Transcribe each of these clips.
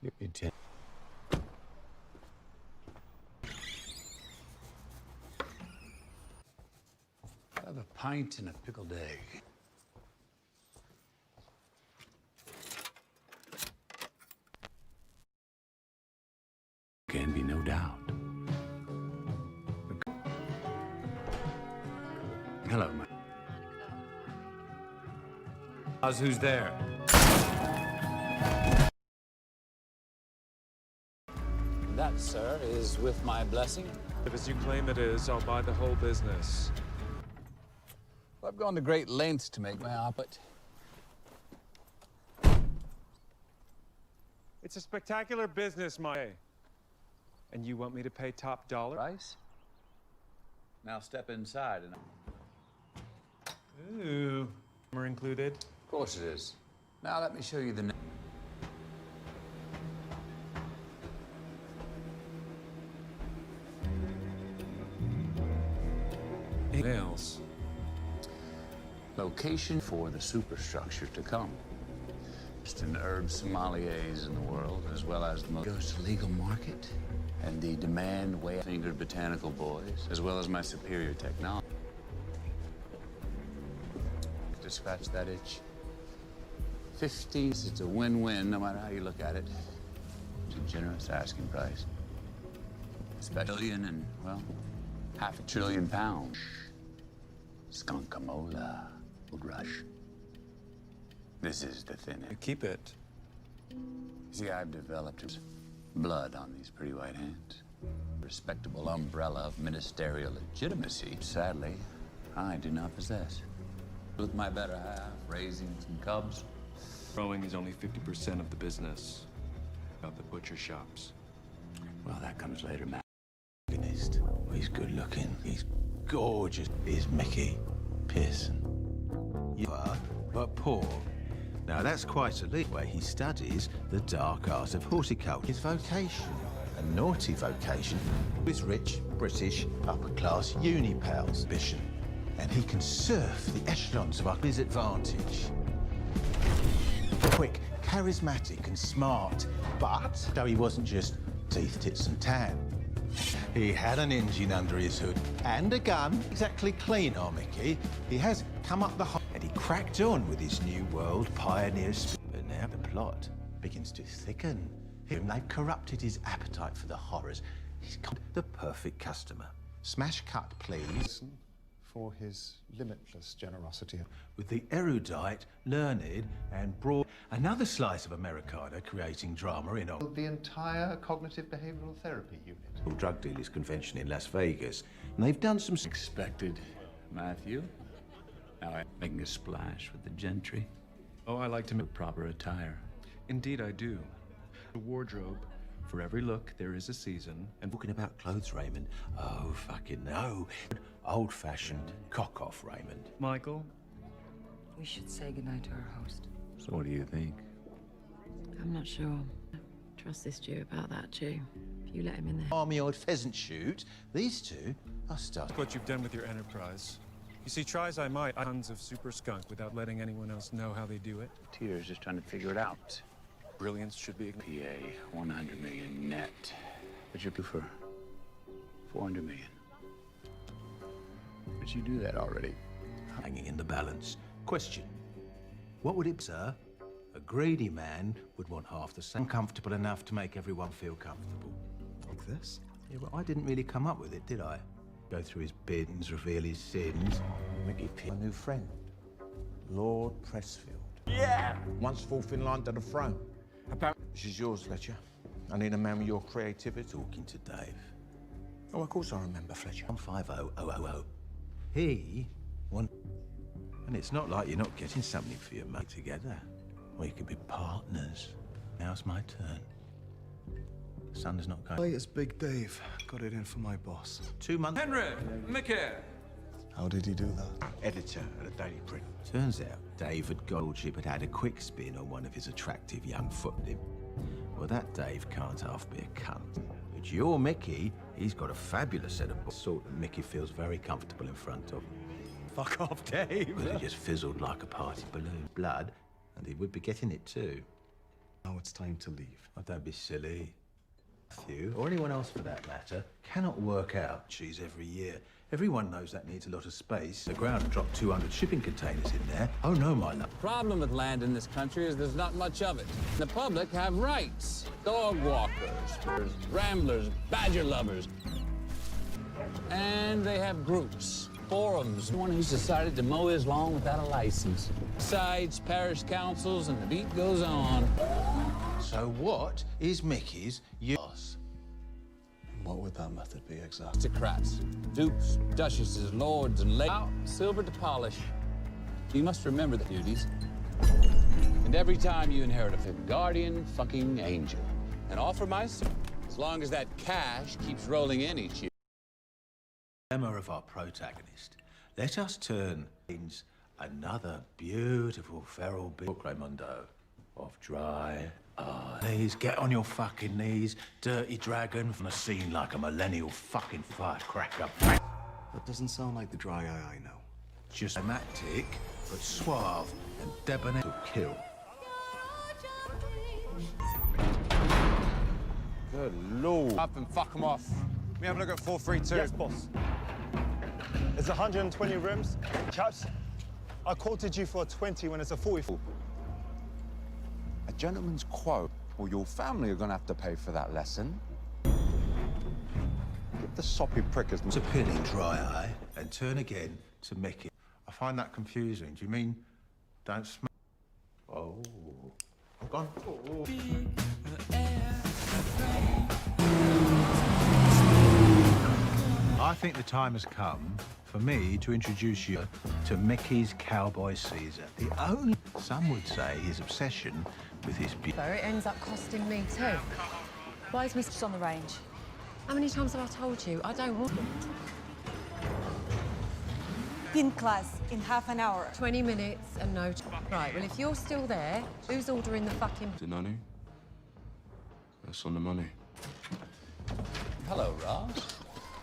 You did. Have a pint and a pickled egg. Can be no doubt. Hello, my. Who's there? That, sir, is with my blessing. If as you claim it is, I'll buy the whole business. Well, I've gone to great lengths to make my oppet. It's a spectacular business, and you want me to pay top dollar? Price? Now step inside and... Ooh. Are included? Of course it is. Now let me show you the... Nails. Location for the superstructure to come. Just an herb sommeliers in the world, as well as the most legal market and the demand way fingered botanical boys, as well as my superior technology. To scratch that itch. 15, it's a win-win, no matter how you look at it. It's a generous asking price. It's about $1 billion and, well, £500 billion. Skunkamola would rush. This is the thin end. Keep it. See, I've developed blood on these pretty white hands. Respectable umbrella of ministerial legitimacy, sadly, I do not possess. With my better half, raising some cubs. Growing is only 50% of the business. Of the butcher shops. Well, that comes later, Matt. He's good looking. He's gorgeous. He's Mickey Pearson. You are, but poor. Now that's quite a leap where he studies the dark art of horticulture. His vocation, a naughty vocation, is rich, British, upper-class uni pals ambition. And he can surf the echelons of his advantage. Quick, charismatic and smart, but though he wasn't just teeth, tits and tan, he had an engine under his hood and a gun. Exactly clean, our Mickey. He has come up the and he cracked on with his new world pioneer spirit. But now the plot begins to thicken. They've corrupted his appetite for the horrors. He's got the perfect customer. Smash cut, please. For his limitless generosity. With the erudite, learned, and broad. Another slice of Americana creating drama in The entire cognitive behavioral therapy unit. drug dealers convention in Las Vegas. And they've done some Expected, Matthew. Now I'm making a splash with the gentry. Oh, I like to make... Proper attire. Indeed, I do. A wardrobe. For every look, there is a season. And talking about clothes, Raymond. Oh, fucking no. Old-fashioned cock-off, Raymond. Michael? We should say goodnight to our host. So what do you think? I'm not sure. Trust this Jew about that, Jew. If you let him in there. Army-eyed pheasant shoot. These two are stuck. What you've done with your enterprise. You see, try as I might, tons of super skunk without letting anyone else know how they do it. Tears just trying to figure it out. Brilliance should be... PA, 100 million net. But you do for 400 million. But you do that already. Hanging in the balance. Question. What would it, sir? A greedy man would want half the same. Comfortable enough to make everyone feel comfortable. Like this? Yeah, well, I didn't really come up with it, did I? Go through his bins, reveal his sins. Mickey P. A new friend, Lord Pressfield. Yeah! Once fourth in line to the throne. This is yours, Fletcher. I need a man with your creativity. Talking to Dave. Oh, of course I remember, Fletcher. 150000. He want... And it's not like you're not getting something for your mate together. Or you could be partners. Now's my turn. The sun's not going... Latest Big Dave. Got it in for my boss. 2 months... Henry! Mickey! How did he do that? Editor at a daily print. Turns out David Goldship had had a quick spin on one of his attractive young footmen. Well, that Dave can't half be a cunt. But your Mickey, he's got a fabulous set of sort that Mickey feels very comfortable in front of. Fuck off, Dave. But it just fizzled like a party balloon. Blood, and he would be getting it too. Now it's time to leave. Oh, don't be silly. You, or anyone else for that matter, cannot work out cheese every year. Everyone knows that needs a lot of space. The ground dropped 200 shipping containers in there. Oh, no, my love. Problem with land in this country is there's not much of it. The public have rights. Dog walkers, ramblers, badger lovers. And they have groups, forums. One who's decided to mow his lawn without a license. Besides, parish councils, and the beat goes on. So what is Mickey's use? What would that method be exactly? Aristocrats, dukes, duchesses, lords, and ladies. Silver to polish. You must remember the duties. And every time you inherit a guardian fucking angel. And offer my service, as long as that cash keeps rolling in each year. Emma of our protagonist. Let us turn another beautiful feral book, Raimundo, of dry eye. Please get on your fucking knees, dirty dragon, from a scene like a millennial fucking firecracker. That doesn't sound like the dry eye I know. Just romantic, but suave and debonair to kill. Good lord. Up and fuck them off. Let me have a look at 432. Yes, boss. There's 120 rooms. Chaps, I quoted you for a 20 when it's a 44. A gentleman's quote, or your family are gonna have to pay for that lesson. Give the soppy prickers... To pin in dry eye and turn again to Mickey. I find that confusing. Do you mean don't smell? Oh. Gone. Oh. I think the time has come for me to introduce you to Mickey's Cowboy Caesar. The only, some would say, his obsession with his beauty. It ends up costing me too. Why is Mistress on the range? How many times have I told you I don't want them? In class in half an hour. 20 minutes and no... Right, well, if you're still there, who's ordering the fucking... Nani? That's on the money. Hello, Ross.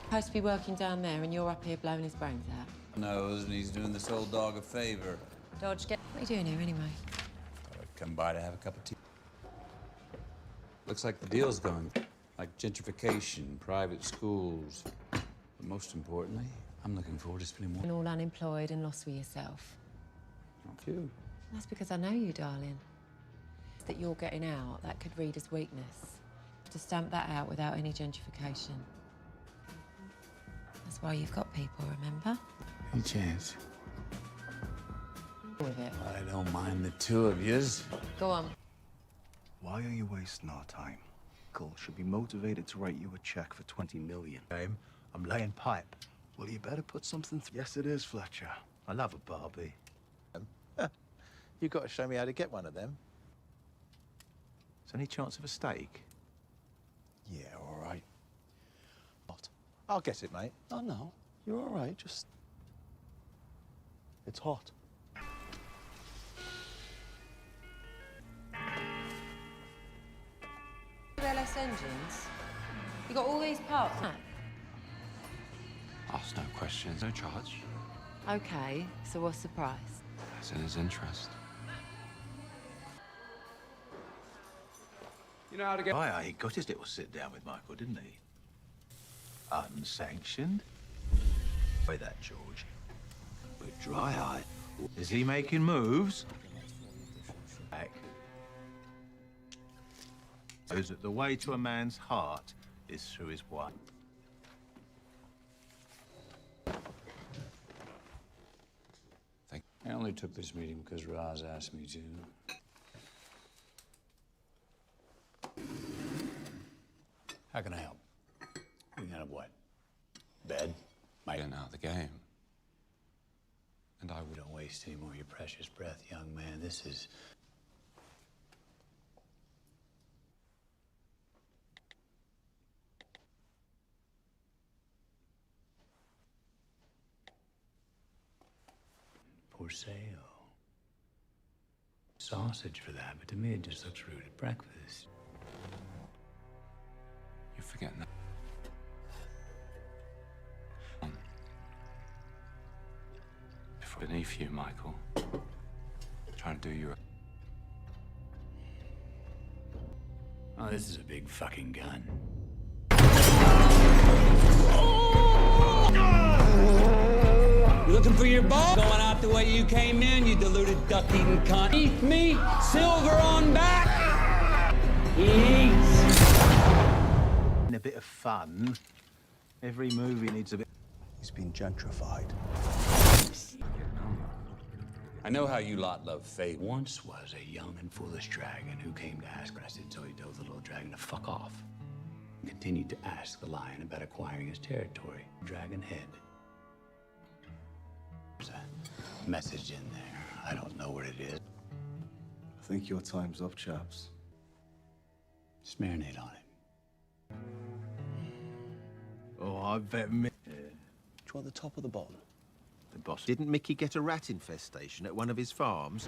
Supposed to be working down there and you're up here blowing his brains out. Knows, and he's doing this old dog a favor. Dodge, what are you doing here anyway? Thought I'd come by to have a cup of tea. Looks like the deal's going. Like gentrification, private schools. But most importantly, I'm looking forward to spending more... And all unemployed and lost with yourself. Not few. That's because I know you, darling. That you're getting out, that could read as weakness. To stamp that out without any gentrification. That's why you've got people, remember? Any chance? With it. I don't mind the two of yous. Go on. Why are you wasting our time? Cole should be motivated to write you a check for 20 million. I'm laying pipe. Well, you better put something through. Yes, it is, Fletcher. I love a Barbie. You've got to show me how to get one of them. Is there any chance of a steak? Yeah, all right. What? I'll get it, mate. Oh, no. You're all right. Just... It's hot. LS engines? You got all these parts? Ask no questions, no charge. Okay, so what's the price? That's in his interest. You know how to get... Aye, he got his little sit down with Michael, didn't he? Unsanctioned. By that, George. But dry eye. Is he making moves? Back. Knows that the way to a man's heart is through his wife. I only took this meeting because Roz asked me to. How can I help? We can have what? Bed? You're now the game. And I wouldn't waste any more of your precious breath, young man. This is... for sale. Sausage for that, but to me it just looks rude at breakfast. You're forgetting that. Before beneath you, Michael. Trying to do your... Oh, this is a big fucking gun. You looking for your ball? Going out the way you came in, you deluded duck-eating cunt. Eat me, silver on back. Eat. And a bit of fun. Every movie needs a bit. He's been gentrified. I know how you lot love fate. Once was a young and foolish dragon who came to ask. I said, so he told the little dragon to fuck off. And continued to ask the lion about acquiring his territory. Dragon head. There's a message in there. I don't know what it is. I think your time's up, chaps. Just marinate on it. Oh, I bet me. Do you want the top or the bottom? The boss. Didn't Mickey get a rat infestation at one of his farms?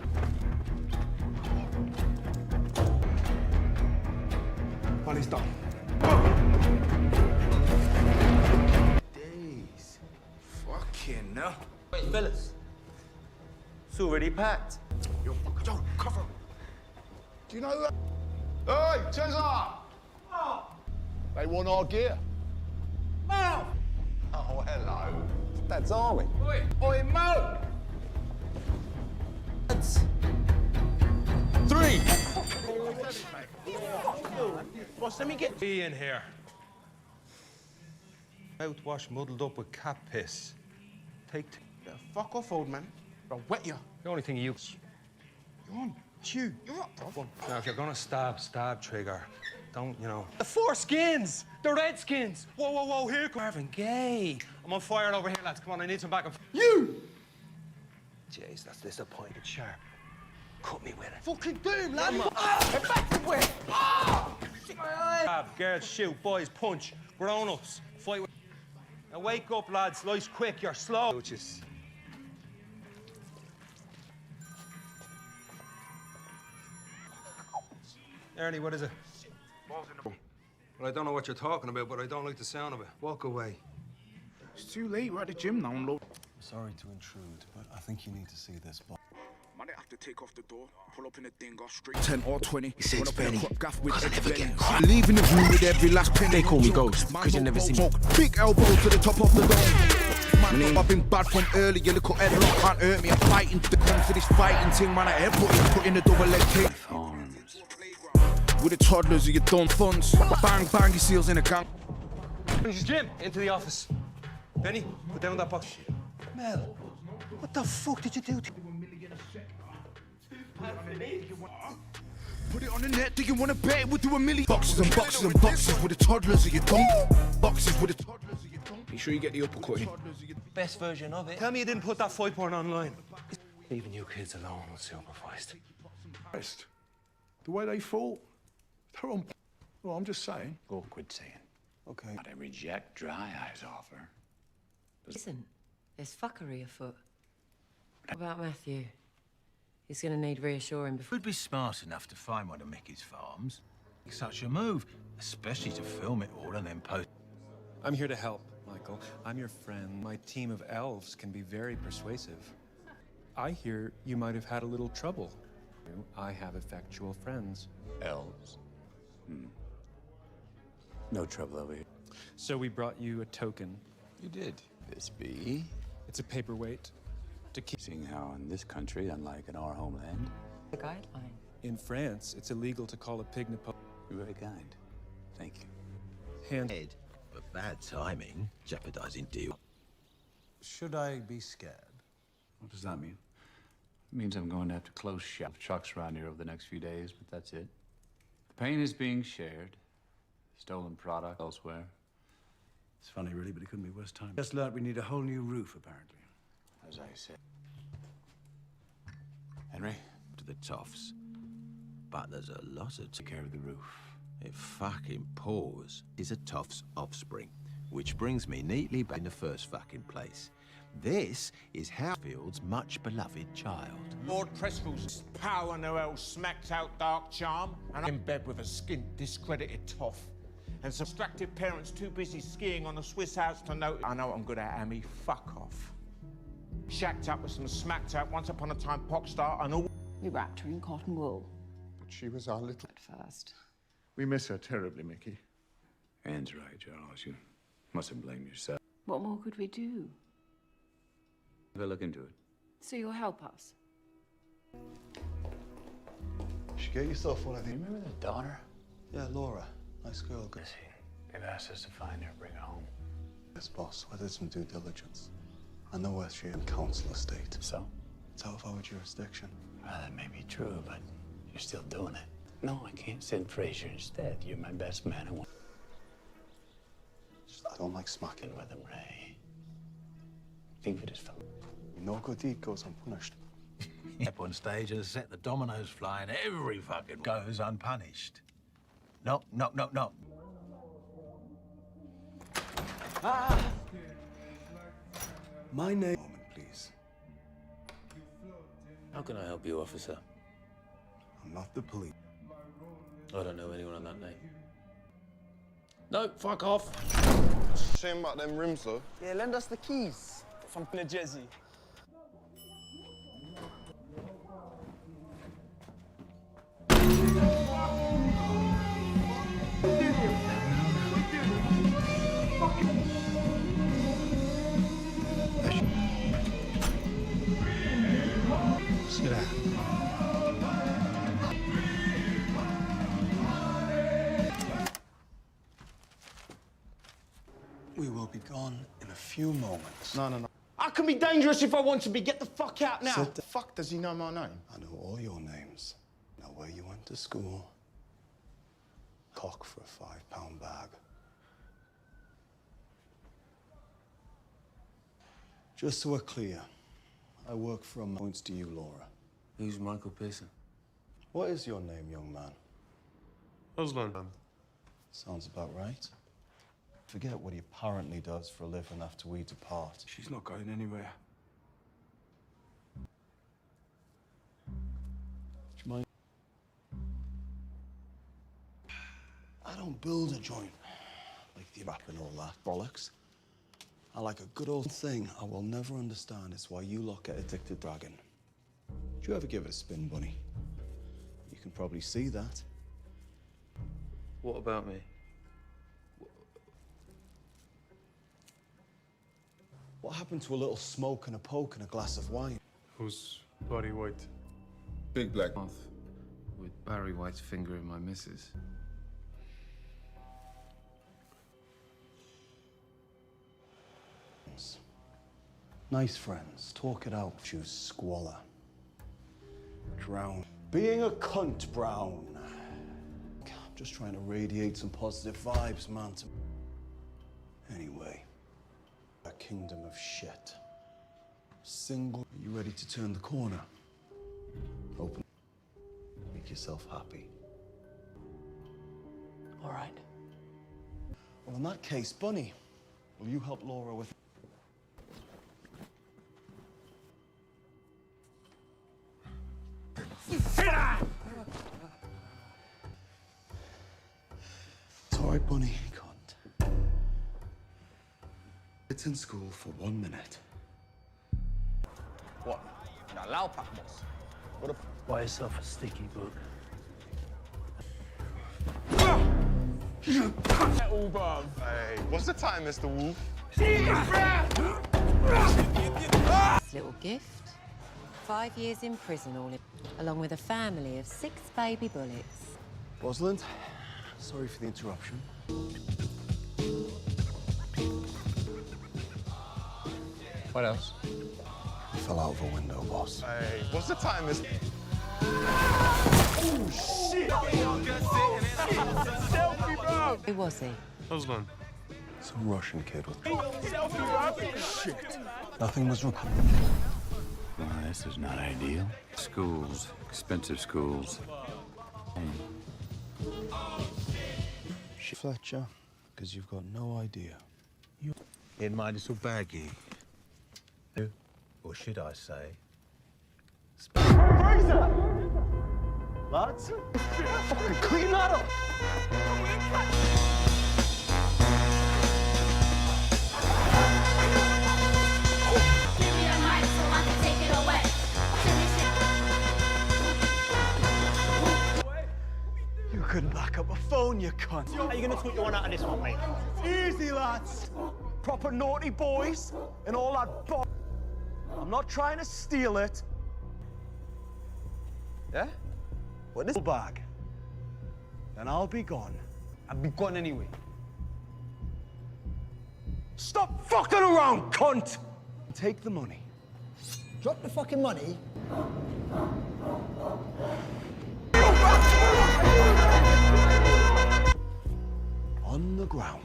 Well, he's done. Days. Fucking no. Wait, fellas. It's already packed. Yo, cover. Do you know that? Hey, Cesar! Oh. They want our gear. Mo! Oh, hello. That's Army. Oi, oi, Mo! That's... 3! Boss, let me get... Be in here. Mouthwash muddled up with cat piss. Take... Fuck off, old man. I'll wet you. The only thing you... Go on, chew. You're up, bro. Now, if you're gonna stab Trigger. Don't, you know. The four skins! The red skins! Whoa, whoa, whoa, here, Marvin Gaye! I'm on fire over here, lads. Come on, I need some backup. You! Jeez, that's disappointed, sharp. Cut me with it. Fucking doom, lad! Come on. Get back to where? Stab, girls, shoot, boys, punch. Grown-ups, fight with... Now wake up, lads. Life's quick, you're slow. Which is... Ernie, what is it? Well, I don't know what you're talking about, but I don't like the sound of it. Walk away. It's too late. We're at the gym now, Lord. Sorry to intrude, but I think you need to see this. Might have to take off the door, pull up in a thing, go straight 10 or 20. He says, Benny, with I never get leaving the room with every last penny. They call me Ghost, because you never see me. Big elbow to the top of the dome. Man, I've been bad from early, your little head rock can't hurt me. I'm fighting to come to this fighting thing, man. I put in the double leg kick. With the toddlers, you done funds. Bang, bang, your seals in a gang. Jim, into the office. Benny, put down that box. Mel, what the fuck did you do to... Put it on the net, do you wanna bet we'll do a million? Boxes and boxes and boxes with the toddlers of your dome. Boxes with the toddlers of your dome. Be sure you get the uppercut in. Best version of it. Tell me you didn't put that fight porn online. Leaving you kids alone unsupervised. The way they fought, they're on... Well, I'm just saying. Go quit saying. Okay. But I reject Dry Eye's offer. Listen, there's fuckery afoot. What about Matthew? He's gonna need reassuring before... Would be smart enough to find one of Mickey's farms. Such a move, especially to film it all and then post... I'm here to help, Michael. I'm your friend. My team of elves can be very persuasive. I hear you might have had a little trouble. I have effectual friends. Elves? No trouble over here. So we brought you a token. You did. This be? It's a paperweight to keep... Seeing how in this country, unlike in our homeland... The guideline. In France, it's illegal to call a pig Napoleon. You're very kind. Thank you. Hand... Head, but bad timing, jeopardizing deal. Should I be scared? What does that mean? It means I'm going to have to close shop. Trucks around here over the next few days, but that's it. The pain is being shared. Stolen product elsewhere. It's funny, really, but it couldn't be worse time. Just learned we need a whole new roof, apparently. As I said. Henry? To the toffs. But there's a lot of... Take care of the roof. It fucking pours. Is a toff's offspring. Which brings me neatly back in the first fucking place. This is Hatfield's much beloved child. Lord Pressfield's power Noel smacked out Dark Charm, and I'm in bed with a skint discredited toff. And some distracted parents too busy skiing on a Swiss house to notice. I know what I'm good at, Amy. Fuck off. Shacked up with some smacked out once upon a time pop star and all. We wrapped her in cotton wool. But she was our little... At first. We miss her terribly, Mickey. Anne's right, Charles. You mustn't blame yourself. What more could we do? Have a look into it. So you'll help us? You should get yourself one of these. You remember the daughter? Yeah, Laura. Nice girl. Good. They've asked us to find her, bring her home. Yes, boss. I did some due diligence. I know where she is in council estate. So? It's out of our jurisdiction. Well, that may be true, but you're still doing it. No, I can't send Fraser instead. You're my best man. I don't like smacking. With him, Ray. Think of it as fun. No good deed goes unpunished. Up on stage and set the dominoes flying. Every fucking goes unpunished. Knock, knock, knock, knock. My name. Moment, please. How can I help you, officer? I'm not the police. I don't know anyone on that name. No, fuck off. Shame about them rims, though. Yeah, lend us the keys. From Jezzy. Sit down. We will be gone in a few moments. No. I can be dangerous if I want to be. Get the fuck out now. The fuck does he know my name? I know all your names. Know where you went to school. Cock for a £5 bag. Just so we're clear, I work from points to you, Laura. Who's Michael Pearson? What is your name, young man? Osman. Sounds about right. Forget what he apparently does for a living after we depart. She's not going anywhere. Do you mind? I don't build a joint like the rap and all that bollocks. I like a good old thing I will never understand is why you lot get addicted to dragging. Did you ever give it a spin, Bunny? You can probably see that. What about me? What happened to a little smoke and a poke and a glass of wine? Who's Barry White? Big black. With Barry White's finger in my missus. Nice friends, talk it out. Choose squalor. Drown. Being a cunt, Brown. I'm just trying to radiate some positive vibes, man. Anyway, a kingdom of shit. Single. Are you ready to turn the corner? Open. Make yourself happy. All right. Well, in that case, Bunny, will you help Laura with... It's all right, Bunny, you can't. It's in school for 1 minute. What? The loud pack, boss. What a... Buy yourself a sticky book. Hey, what's the time, Mr. Wolf? This little gift. 5 years in prison, all in, along with a family of 6 baby bullets. Rosalind, sorry for the interruption. What else? Fell out of a window, boss. Hey, what's the time, Mr. Who was he? Osman. Some Russian kid with... Shit. Nothing was recovered. Well, this is not ideal. Schools, expensive schools. Fletcher, because you've got no idea. In my little baggie. Or should I say... Fraser! Lads? Fucking clean that up! You could couldn't back up a phone, you cunt. How are you gonna tweet your one out of this one, mate? Easy, lads. Proper naughty boys and all that bo... I'm not trying to steal it. Yeah? Well, this bag. Then I'll be gone. I'll be gone anyway. Stop fucking around, cunt! Take the money. Drop the fucking money. On the ground.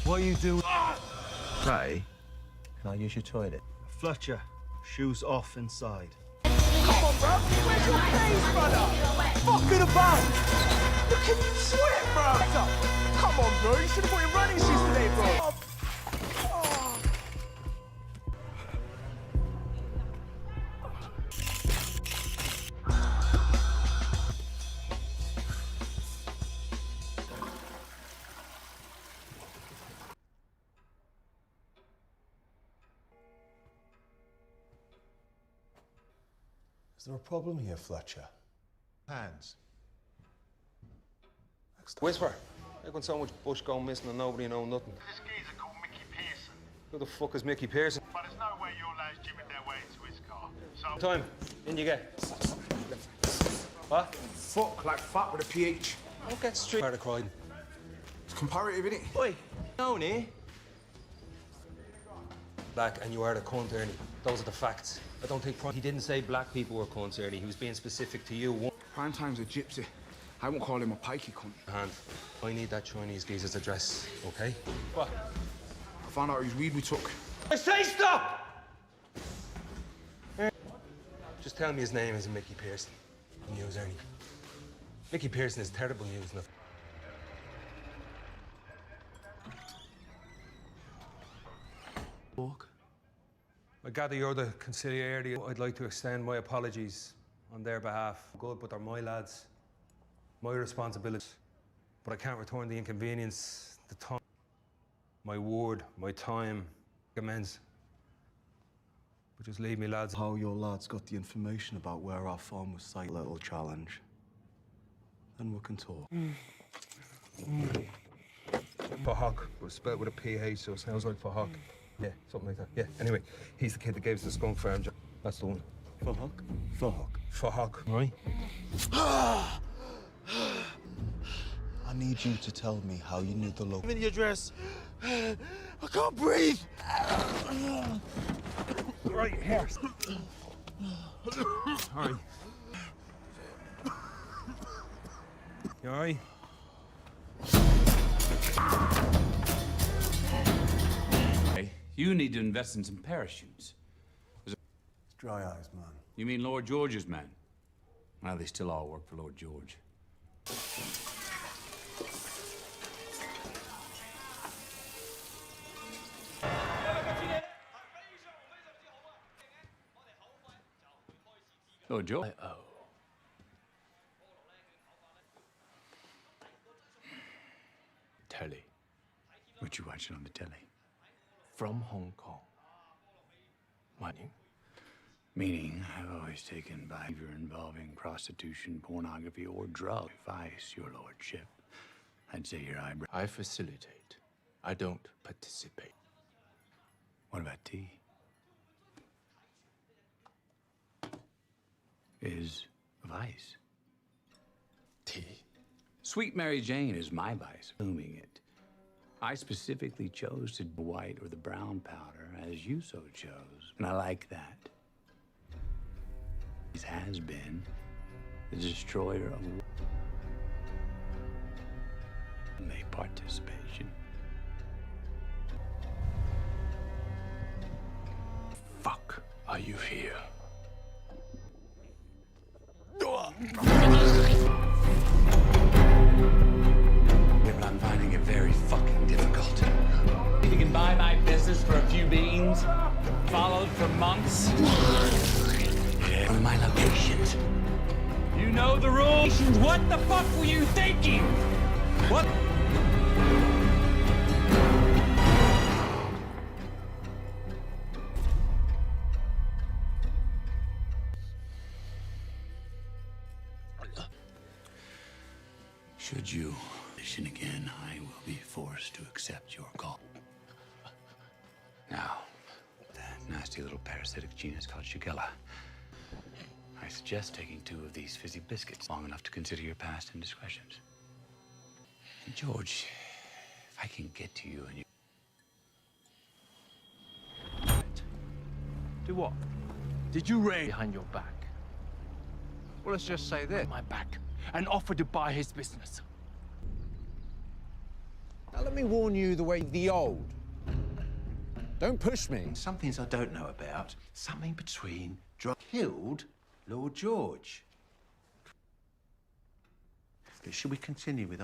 What are you doing? Ray, can I use your toilet? Fletcher, shoes off inside. Come on, bro. Where's your face, brother? Fucking about. Look at you sweat, bro. Come on, bro. You should have brought your running shoes today, bro. Is there a problem here, Fletcher? Hands. Whisper. How can so much bush go missing and nobody know nothing? This geezer called Mickey Pearson. Who the fuck is Mickey Pearson? But there's no way your lads jimming their way into his car. So... Time. In you get. What? Fuck, like fuck with a PH. Don't get straight out of Croydon. It's comparative, innit? Oi, down here. Black, and you are the cunt, Ernie. Those are the facts. I don't think he didn't say black people were cunts, Ernie. He was being specific to you. Prime time's a gypsy. I won't call him a pikey cunt. Hand. I need that Chinese geezer's address, okay? What? I found out whose weed we took. I say stop! Just tell me his name isn't Mickey Pearson. News, Ernie. Mickey Pearson is terrible news enough. I gather you're the conciliary. I'd like to extend my apologies on their behalf. Good, but they're my lads. My responsibility. But I can't return the inconvenience, the time, my word, my time, amends. But just leave me, lads. How your lads got the information about where our farm was sited. Little challenge. Then we can talk. Fahawk was spelled with a PH, so it sounds like Fahawk. Yeah, something like that. Yeah, anyway, he's the kid that gave us the skunk farm job. That's the one. Fahawk? Fahawk. Fahawk, right? I need you to tell me how you knew the local... Give me the address. I can't breathe. Right here. All right. You all right? You need to invest in some parachutes. It's dry eyes, man. You mean Lord George's men? Well, they still all work for Lord George. Lord George? Telly. What you watching on the telly? From Hong Kong. Meaning, I've always taken behavior involving prostitution, pornography, or drug vice, your lordship. I'd say your eyebrow. I facilitate. I don't participate. What about tea? Is vice. Tea? Sweet Mary Jane is my vice, booming it. I specifically chose to do white or the brown powder, as you so chose, and I like that. It has been the destroyer of a participation. Fuck are you here? But I'm finding it very fucking difficult. You can buy my business for a few beans, followed for months. One of my locations. You know the rules. What the fuck were you thinking? What? Should you audition again, I will be forced to accept your call. Now, that nasty little parasitic genus called Shigella. I suggest taking 2 of these fizzy biscuits long enough to consider your past indiscretions. And George, if I can get to you and you... Do what? Did you raid behind your back? Well, let's just say this. My back. And offer to buy his business. Now let me warn you the way the old. Don't push me. Some things I don't know about. Something between killed Lord George. But should we continue with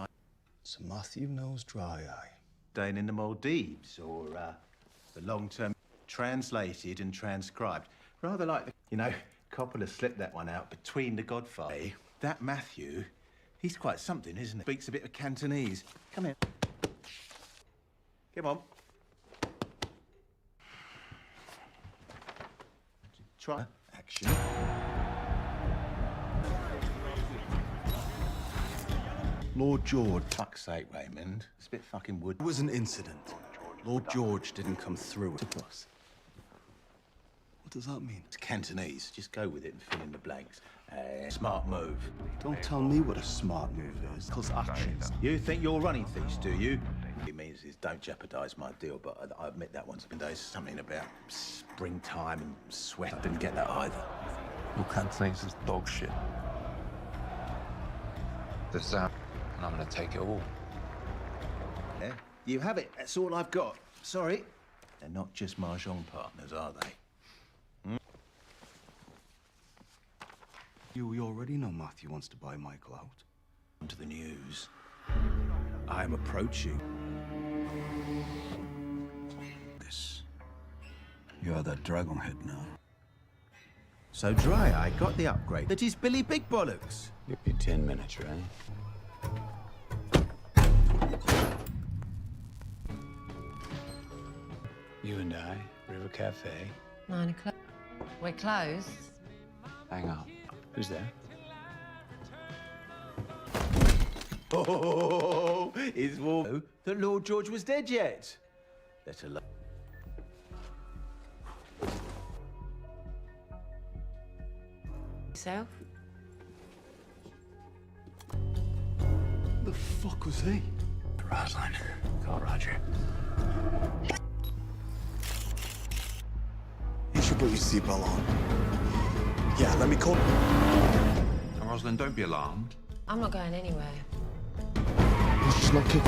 So Matthew knows Dry Eye. staying in the Maldives or the long-term translated and transcribed? Rather like the, you know, Coppola slipped that one out between the Godfather. That Matthew, he's quite something, isn't he? Speaks a bit of Cantonese. Come here. Come on. Try action. Lord George. Fuck's sake, Raymond. It's a bit fucking wood. It was an incident. Lord George didn't come through to us. What does that mean? It's Cantonese. Just go with it and fill in the blanks. Smart move. Don't tell me what a smart move is. Cause actions. You think you're running things, do you? It means is don't jeopardise my deal, but I admit that once been days something about springtime and sweat. I didn't get that either. Your Cantonese is dog shit. This and I'm gonna take it all. Yeah, you have it. That's all I've got. Sorry. They're not just mahjong partners, are they? You already know Matthew wants to buy Michael out. Onto the news. I'm approaching. This. You're the Dragonhead now. So Dry Eye got the upgrade. That is Billy Big Bollocks. Give you 10 minutes, right? You and I, River Cafe. 9 o'clock. We're closed. Hang on. Who's there? Oh, is war that Lord George was dead yet? Let alone. Yourself? The fuck was he? Rosalind. Call Roger. You should put your seatbelt on. Yeah, let me call. And Rosalind, don't be alarmed. I'm not going anywhere. She's not kicking.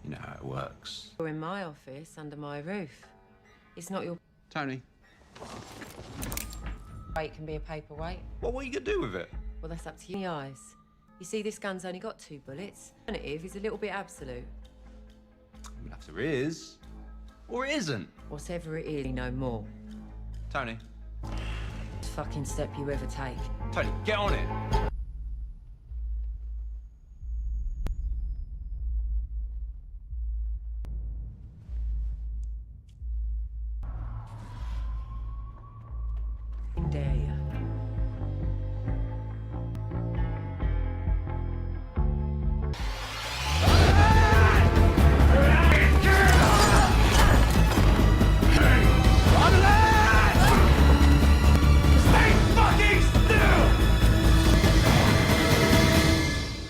You know how it works. You're in my office, under my roof. It's not your... Tony. Weight can be a paperweight. Well, what are you gonna do with it? Well, that's up to you. The eyes. You see, this gun's only got 2 bullets. Alternative is a little bit absolute. Perhaps there is. Or it isn't. Whatever it is, no more. Tony. Fucking step you ever take. Tony, get on it. Dare ya.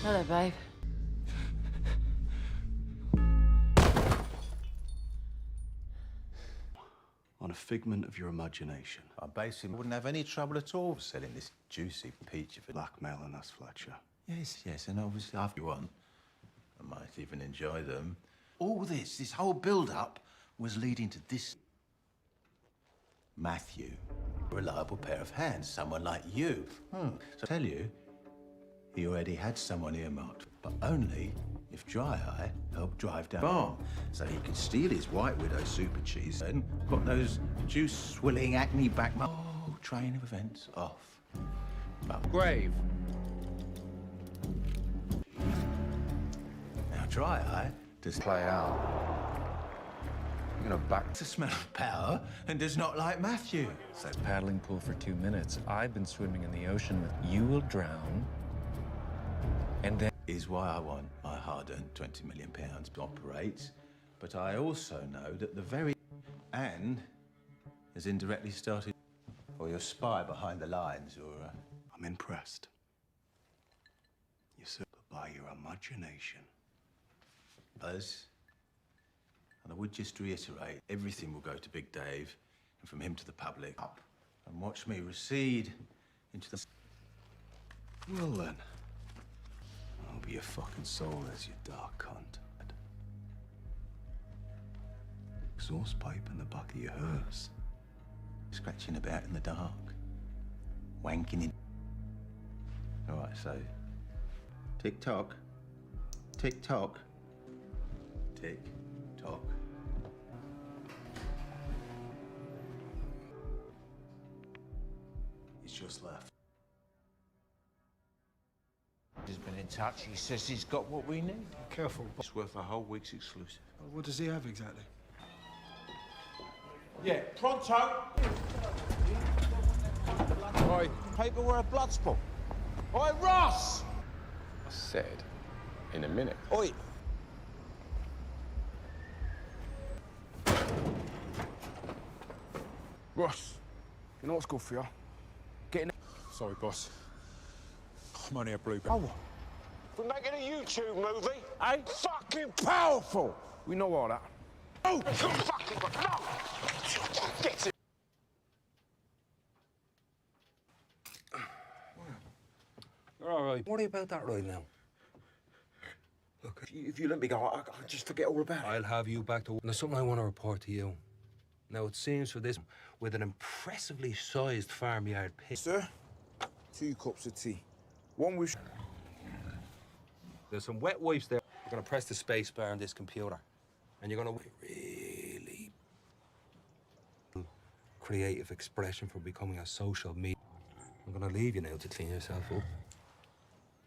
Hello, babe. On a figment of your imagination. I basically wouldn't have any trouble at all selling this juicy peach of it. Blackmailing us, Fletcher. Yes, and obviously after you want, I might even enjoy them. All this whole build-up was leading to this. Matthew, a reliable pair of hands, someone like you. So I tell you, he already had someone earmarked, but only if Dry Eye helped drive down the farm, so he could steal his White Widow super cheese and got those juice-swilling acne back. Oh, train of events off. But Grave. now Dry Eye does play out. You're gonna back. It's a smell of power and does not like Matthew. So paddling pool for 2 minutes. I've been swimming in the ocean with you will drown. And then Is why I want my hard-earned £20 million to operate. But I also know that the very and has indirectly started, or your spy behind the lines, or I'm impressed. You're super by your imagination. Buzz. And I would just reiterate, everything will go to Big Dave, and from him to the public, up, and watch me recede into the... Well then, I'll be your fucking soul as you dark cunt. Exhaust pipe in the back of your hearse. Scratching about in the dark. Wanking in... All right, so... Tick-tock. Tick-tock. Tick-tock. He's just left. He's been in touch. He says he's got what we need. Careful. It's worth a whole week's exclusive. What does he have exactly? Yeah, pronto. Oi, paper where a blood spot. Oi, Ross! I said, in a minute. Oi. Ross, you know what's good for you? Getting... Sorry, boss. I'm only a blooper. Oh, we're making a YouTube movie, eh? Fucking powerful! We know all that. Oh, fucking no! Get it! You're all right. Worry about that right now. Look, if you let me go, I'll just forget all about it. I'll have you back to... There's something I want to report to you. Now, it seems for this, with an impressively sized farmyard pig... Sir, 2 cups of tea. One with... There's some wet wipes there. You're going to press the space bar on this computer. And you're going to... really... creative expression for becoming a social media. I'm going to leave you now to clean yourself up.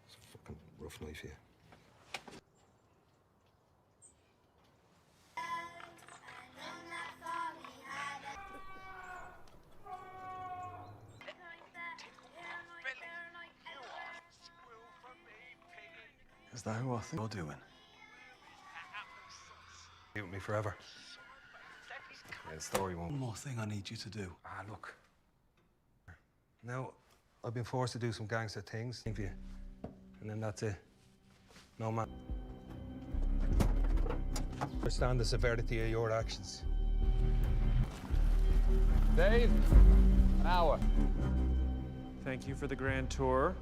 It's a fucking rough life here. Is that who I think you're doing? Be with me forever. Yeah, the story won't. One more thing I need you to do. Ah, look. Now, I've been forced to do some gangster things for you. And then that's it. No man. Understand the severity of your actions. Dave, an hour. Thank you for the grand tour.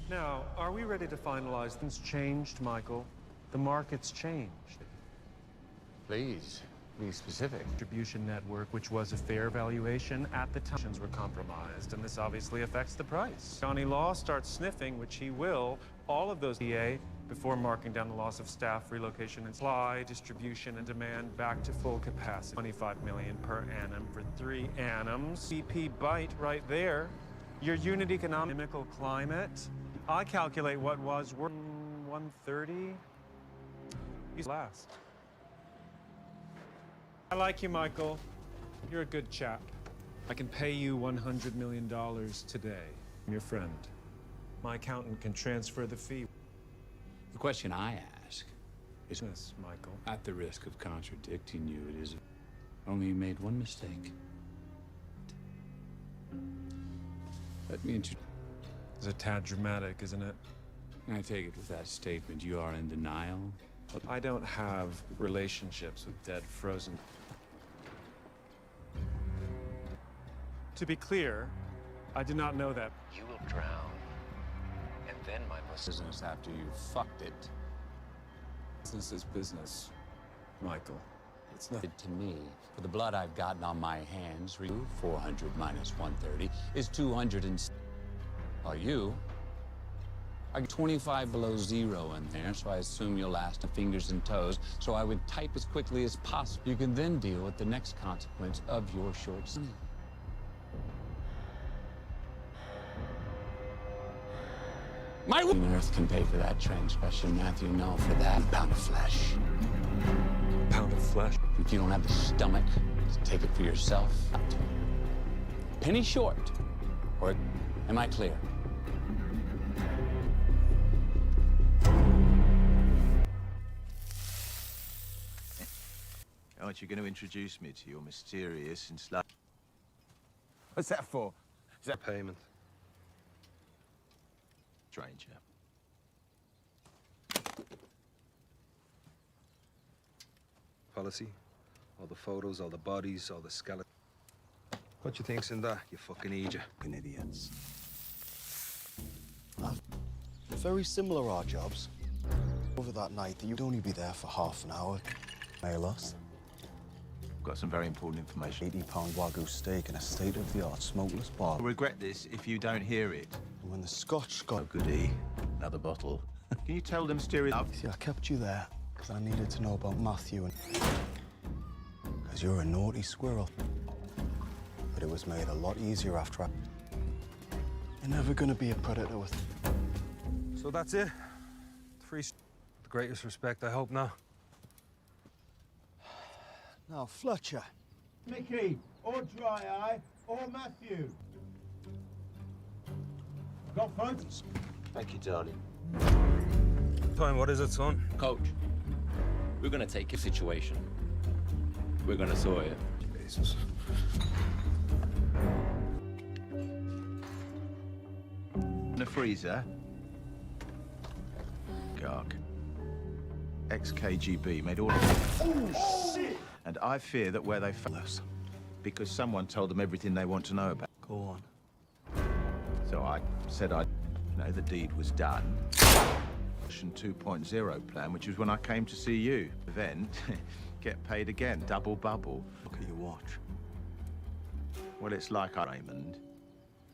Now, are we ready to finalize? Things changed, Michael. The market's changed. Please, be specific. Distribution network, which was a fair valuation at the time, were compromised, and this obviously affects the price. Johnny Law starts sniffing, which he will, all of those EA before marking down the loss of staff, relocation and supply, distribution and demand back to full capacity. 25 million per annum for 3 annums. CP bite right there. Your unit economical climate. I calculate what was worth 130. He's last. I like you, Michael. You're a good chap. I can pay you $100 million today. I'm your friend. My accountant can transfer the fee. The question I ask is this, Michael. At the risk of contradicting you, it is only you made one mistake. Let me introduce. It's a tad dramatic, isn't it? I take it with that statement you are in denial. I don't have relationships with dead, frozen. To be clear, I did not know that. You will drown. And then my business after you fucked it. Business is business, Michael. It's nothing to me. For the blood I've gotten on my hands, 400 minus 130 is 200 and... While you, I get 25 below zero in there, so I assume you'll last the fingers and toes, so I would type as quickly as possible. You can then deal with the next consequence of your short sleep. My Earth can pay for that transgression, Matthew. No, for that pound of flesh. Pound of flesh? If you don't have the stomach to take it for yourself, penny short. Or am I clear? Aren't you going to introduce me to your mysterious and slight... What's that for? Is that payment? stranger? Policy. All the photos, all the bodies, all the skeletons. What you think's in that, you fucking idiot? Fucking idiots. Very similar, our jobs. Over that night, you'd only be there for half an hour. Mail us. Got some very important information. 80-pound Wagyu steak in a state-of-the-art smokeless bar. I'll regret this if you don't hear it. And when the Scotch got... Oh, goody. Another bottle. Can you tell them mysterious... See, I kept you there because I needed to know about Matthew and... Because you're a naughty squirrel. But it was made a lot easier after I... You're never gonna be a predator with... So that's it? The greatest respect, I hope now. Now, Fletcher. Mickey, or Dry Eye, or Matthew. Got photos? Thank you, darling. Time, what is it, son? Coach, we're gonna take a situation. We're gonna sort it. Jesus. In the freezer. Garg. Ex-KGB made all of... Oh, shit! And I fear that where they found us, because someone told them everything they want to know about. Go on. So I said the deed was done. 2.0 plan, which was when I came to see you. Then, get paid again, double bubble. Look at your watch. Well, it's like Raymond.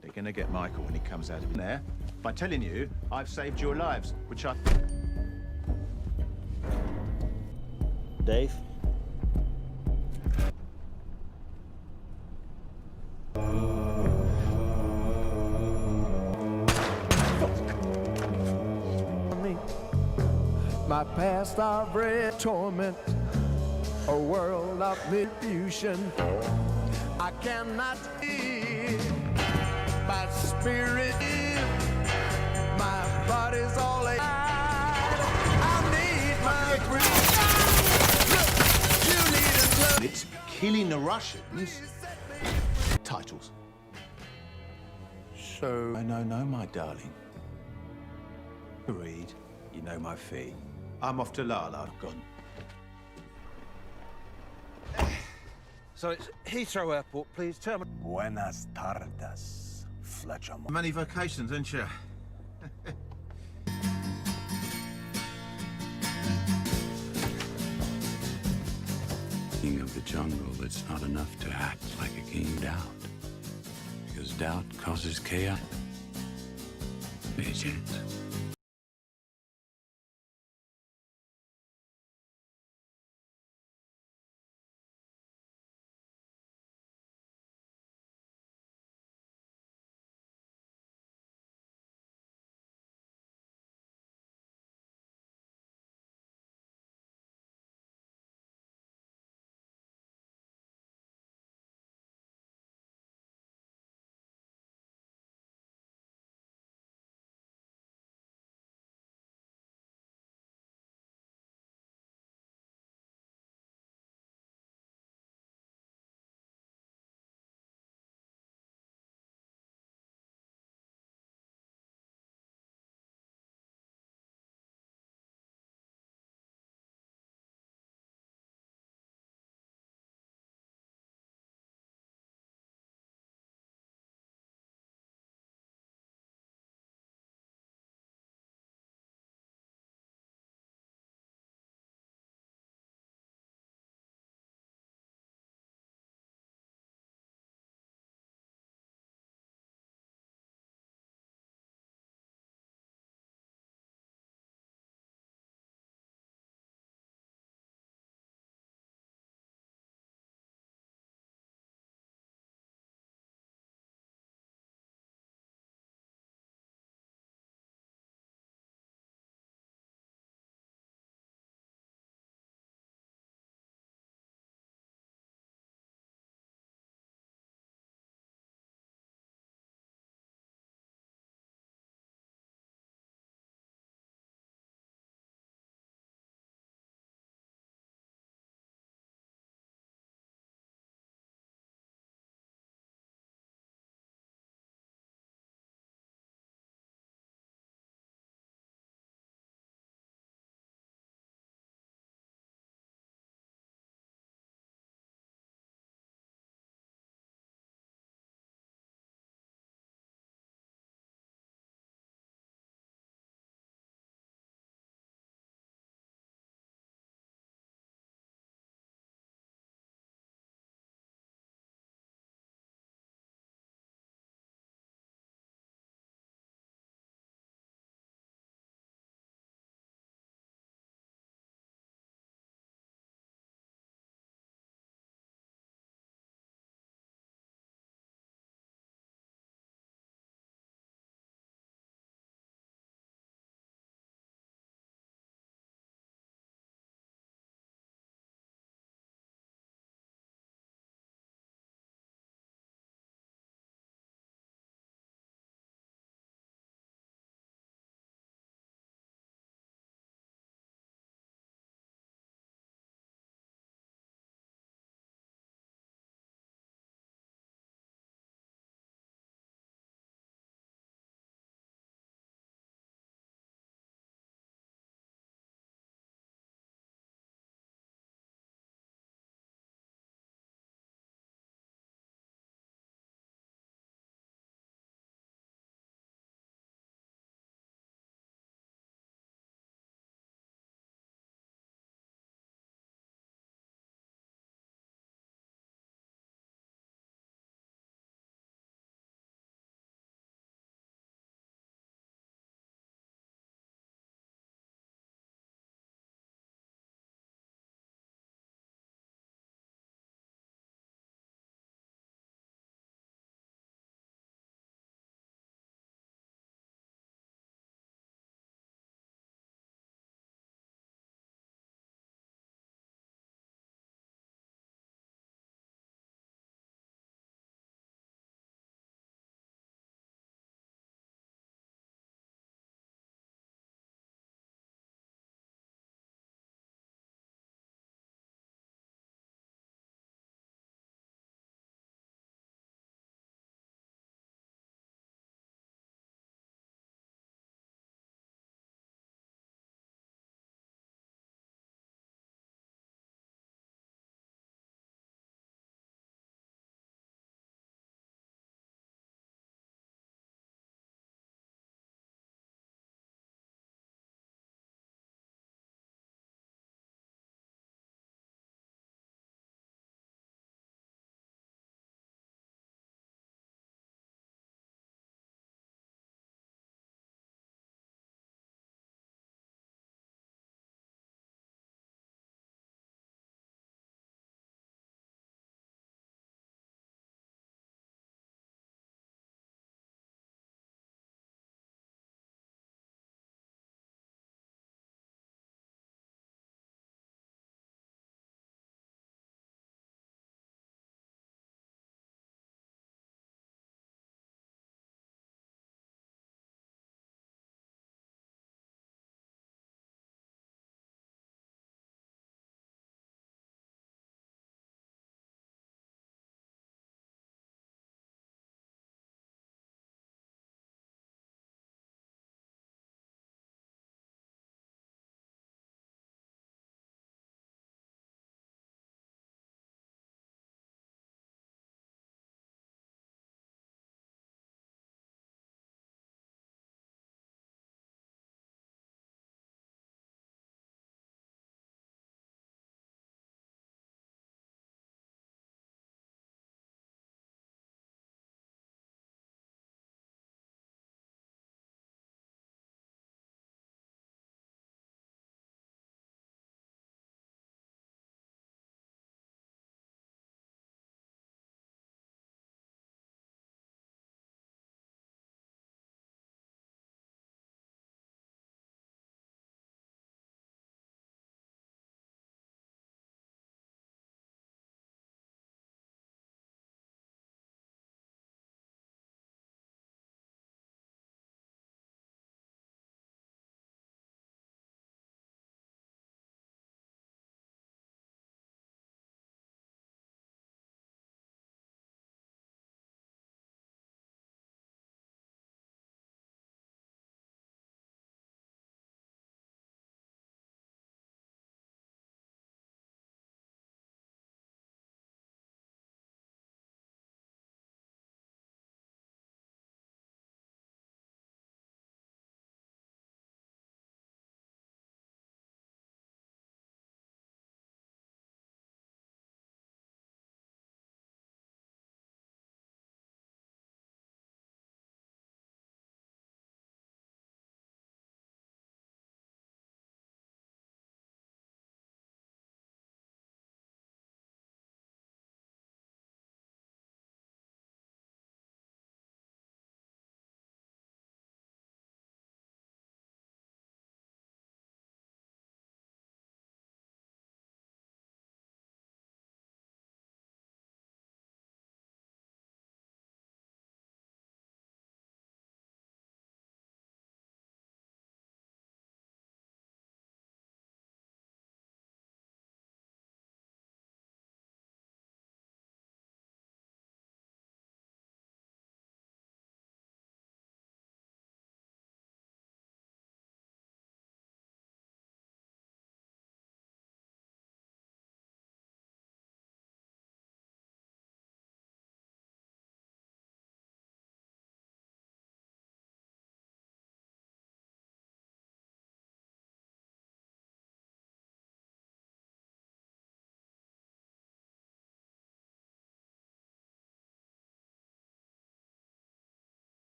They're gonna get Michael when he comes out of there by telling you I've saved your lives, which I... Dave? My past I've read torment, a world of confusion. I cannot live by spirit. My body's all I need my breath. You need a love. It's killing the Russians. Titles. So... No, my darling. Read, you know my fee. I'm off to Lala. Gone. So it's Heathrow Airport, please. Terminal. Buenas tardes, Fletcher. Many vacations, ain't you? King of the jungle, it's not enough to act like a king of doubt. Because doubt causes chaos. Agent.